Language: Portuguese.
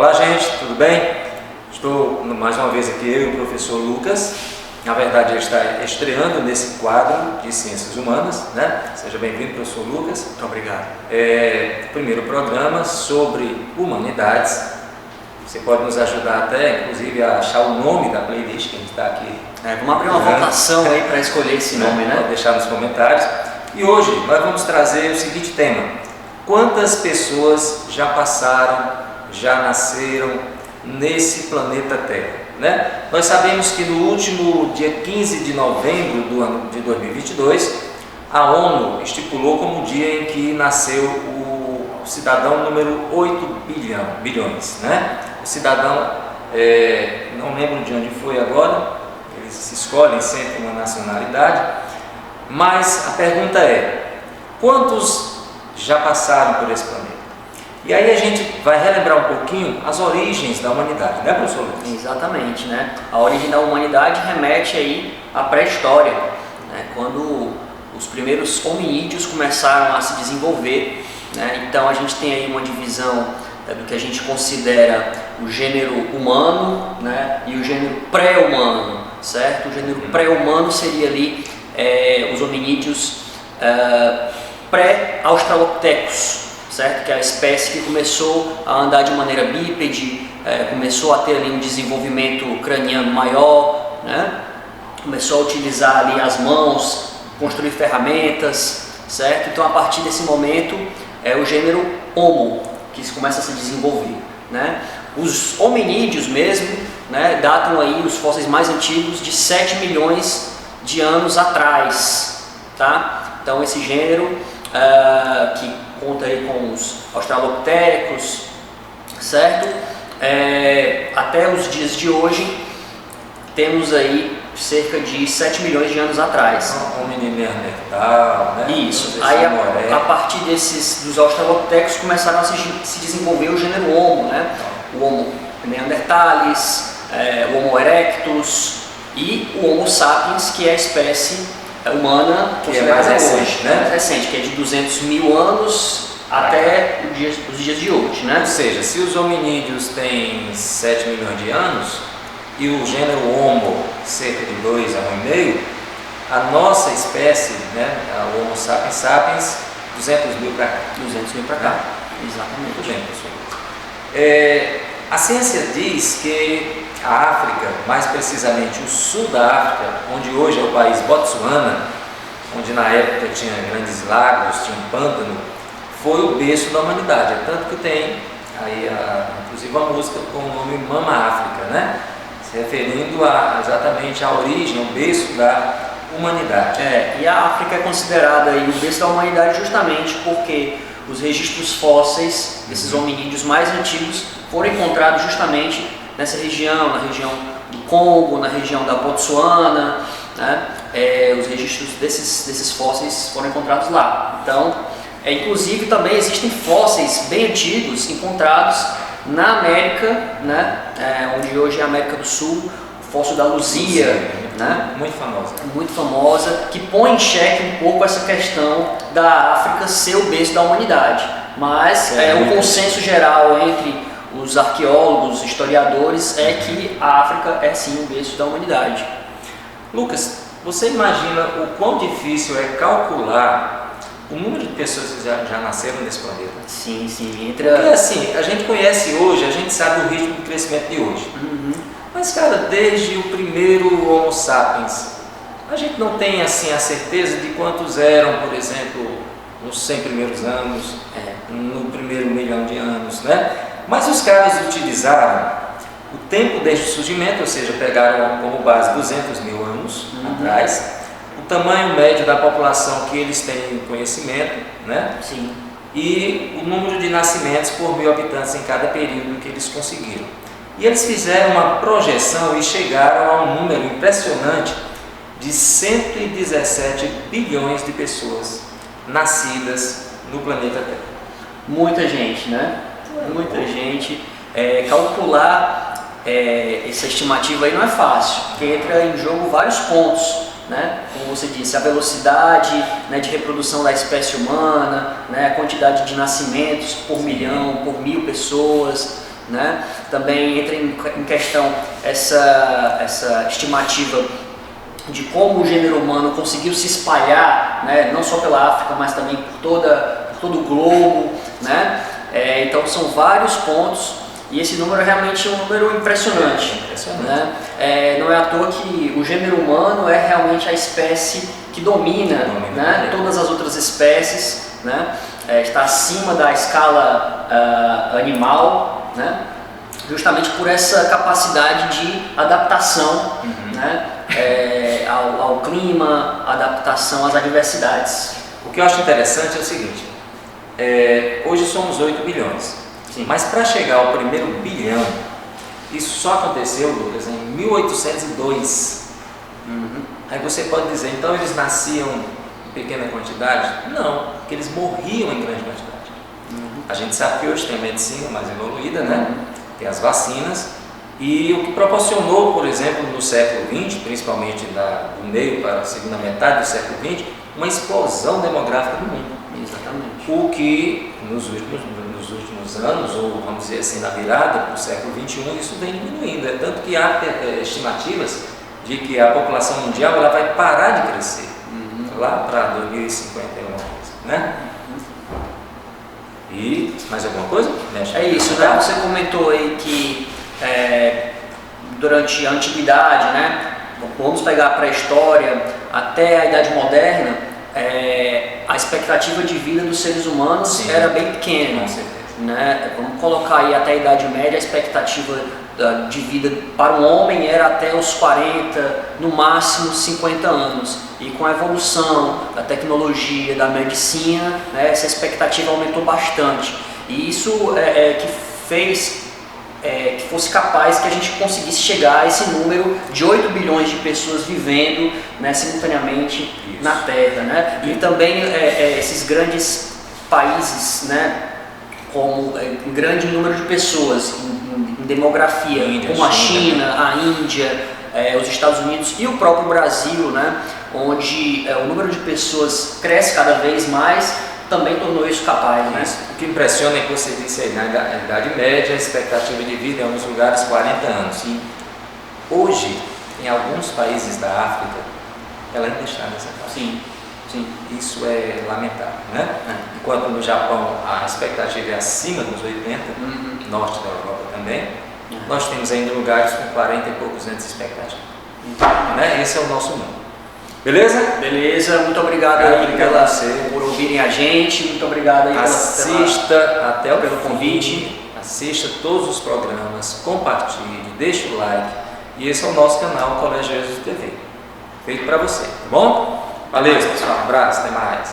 Olá, gente, tudo bem? Estou mais uma vez aqui, eu e o professor Lucas. Na verdade, ele está estreando nesse quadro de Ciências Humanas, né? Seja bem-vindo, professor Lucas. Muito obrigado. O primeiro programa sobre humanidades. Você pode nos ajudar até, inclusive, a achar o nome da playlist que a gente está aqui. Vamos abrir uma votação aí para escolher esse nome, né? Pode deixar nos comentários. E hoje nós vamos trazer o seguinte tema: quantas pessoas já passaram, já nasceram nesse planeta Terra, né? Nós sabemos que no último dia 15 de novembro do ano de 2022, a ONU estipulou como o dia em que nasceu o cidadão número 8 bilhões, né? O cidadão, não lembro de onde foi agora, eles escolhem sempre uma nacionalidade, mas a pergunta é: quantos já passaram por esse planeta? E aí a gente vai relembrar um pouquinho as origens da humanidade, né, professor Lucas? Exatamente, né? A origem da humanidade remete aí à pré-história, né? Quando os primeiros hominídeos começaram a se desenvolver, né? Então a gente tem aí uma divisão do que a gente considera o gênero humano, né? E o gênero pré-humano, certo? O gênero pré-humano seria ali os hominídeos pré-australopithecus, certo? Que é a espécie que começou a andar de maneira bípede, começou a ter ali um desenvolvimento craniano maior, né? Começou a utilizar ali as mãos, construir ferramentas, certo? Então a partir desse momento é o gênero Homo que começa a se desenvolver, né? Os hominídeos mesmo, né, datam aí os fósseis mais antigos de 7 milhões de anos atrás, tá? Então esse gênero que conta aí com os australopithecus, certo? Até os dias de hoje temos aí cerca de 7 milhões de anos atrás. Homem neandertal, né? Isso. Aí a partir dos australopithecus começaram a se desenvolver o gênero Homo, né? O Homo neanderthalis, o Homo erectus e o Homo sapiens, que é a espécie humana que é mais recente, né? Mais recente, que é de 200 mil anos até os dias de hoje, né? Ou seja, se os hominídeos têm 7 milhões de anos e o gênero Homo cerca de 2 a 1,5, a nossa espécie, né, a Homo sapiens sapiens, 200 mil para cá. 200 mil para cá, exatamente. Muito bem, pessoal. A ciência diz que a África, mais precisamente o sul da África, onde hoje é o país Botsuana, onde na época tinha grandes lagos, tinha um pântano, foi o berço da humanidade. É tanto que tem aí inclusive a música com o nome Mama África, né? Se referindo exatamente à origem, ao berço da humanidade. E a África é considerada aí o berço da humanidade justamente porque os registros fósseis desses hominídeos mais antigos foram encontrados justamente nessa região, na região do Congo, na região da Botsuana, né? Os registros desses fósseis foram encontrados lá. Então, inclusive também existem fósseis bem antigos encontrados na América, né? Onde hoje é a América do Sul, o fóssil da Luzia, né? Muito famosa, que põe em xeque um pouco essa questão da África ser o berço da humanidade. Mas o consenso geral entre os arqueólogos, historiadores, é que a África é sim o berço da humanidade. Lucas, você imagina o quão difícil é calcular o número de pessoas que já nasceram nesse planeta? Sim. Porque assim, a gente conhece hoje, a gente sabe o ritmo de crescimento de hoje. Mas, cara, desde o primeiro Homo sapiens, a gente não tem assim a certeza de quantos eram, por exemplo, nos 100 primeiros anos, no primeiro milhão de anos, né? Mas os caras utilizaram o tempo desde o surgimento, ou seja, pegaram como base 200 mil anos atrás, o tamanho médio da população que eles têm conhecimento, né? Sim. E o número de nascimentos por 1.000 habitantes em cada período que eles conseguiram. E eles fizeram uma projeção e chegaram a um número impressionante de 117 bilhões de pessoas nascidas no planeta Terra. Muita gente, né? Muita gente. Calcular essa estimativa aí não é fácil, porque entra em jogo vários pontos, né? Como você disse, a velocidade, né, de reprodução da espécie humana, né, a quantidade de nascimentos por milhão, por 1.000 pessoas, né? Também entra em questão essa estimativa de como o gênero humano conseguiu se espalhar, né? Não só pela África, mas também por todo o globo, né? Então são vários pontos e esse número é realmente um número impressionante. Né? Não é à toa que o gênero humano é realmente a espécie que domina, né? Todas as outras espécies, né? Está acima da escala animal, né? Justamente por essa capacidade de adaptação, né? Ao clima, adaptação às adversidades. O que eu acho interessante é o seguinte, hoje somos 8 bilhões, sim, mas para chegar ao primeiro bilhão, isso só aconteceu, Lucas, em 1802. Aí você pode dizer, então eles nasciam em pequena quantidade? Não, porque eles morriam em grande quantidade. A gente sabe que hoje tem a medicina mais evoluída, né? Tem as vacinas, e o que proporcionou, por exemplo, no século XX, principalmente do meio para a segunda metade do século XX, uma explosão demográfica no mundo. Exatamente. O que nos últimos anos, ou vamos dizer assim, na virada para o século XXI, isso vem diminuindo. É tanto que há estimativas de que a população mundial ela vai parar de crescer lá para 2051, né? E mais alguma coisa? É isso, né? Você comentou aí que durante a antiguidade, né? Vamos pegar a pré-história até a Idade Moderna, a expectativa de vida dos seres humanos, sim, era bem pequena, né? Vamos colocar aí até a Idade Média, a expectativa de vida para um homem era até os 40, no máximo 50 anos. E com a evolução da tecnologia, da medicina, né, essa expectativa aumentou bastante. E isso que fez que fosse capaz que a gente conseguisse chegar a esse número de 8 bilhões de pessoas vivendo, né, simultaneamente na Terra, né? E também esses grandes países, né, com um grande número de pessoas em demografia, como a China, a Índia, os Estados Unidos e o próprio Brasil, né, onde o número de pessoas cresce cada vez mais, também tornou isso capaz, né? O que impressiona é que você disse aí, na Idade Média, a expectativa de vida em alguns lugares 40 anos. Sim. Hoje, em alguns países da África, ela ainda está nessa faixa. Sim. Sim. Isso é lamentável, né? Enquanto no Japão a expectativa é acima dos 80, norte da Europa também, nós temos ainda lugares com 40 e poucos anos de expectativa. Né? Esse é o nosso mundo. Beleza? Beleza, muito obrigado aí por ouvirem a gente, muito obrigado aí pelo convite. Assista todos os programas, compartilhe, deixe o like, e esse é o nosso canal Colégio Jesus TV, feito para você, tá bom? Valeu, pessoal, um abraço, até mais.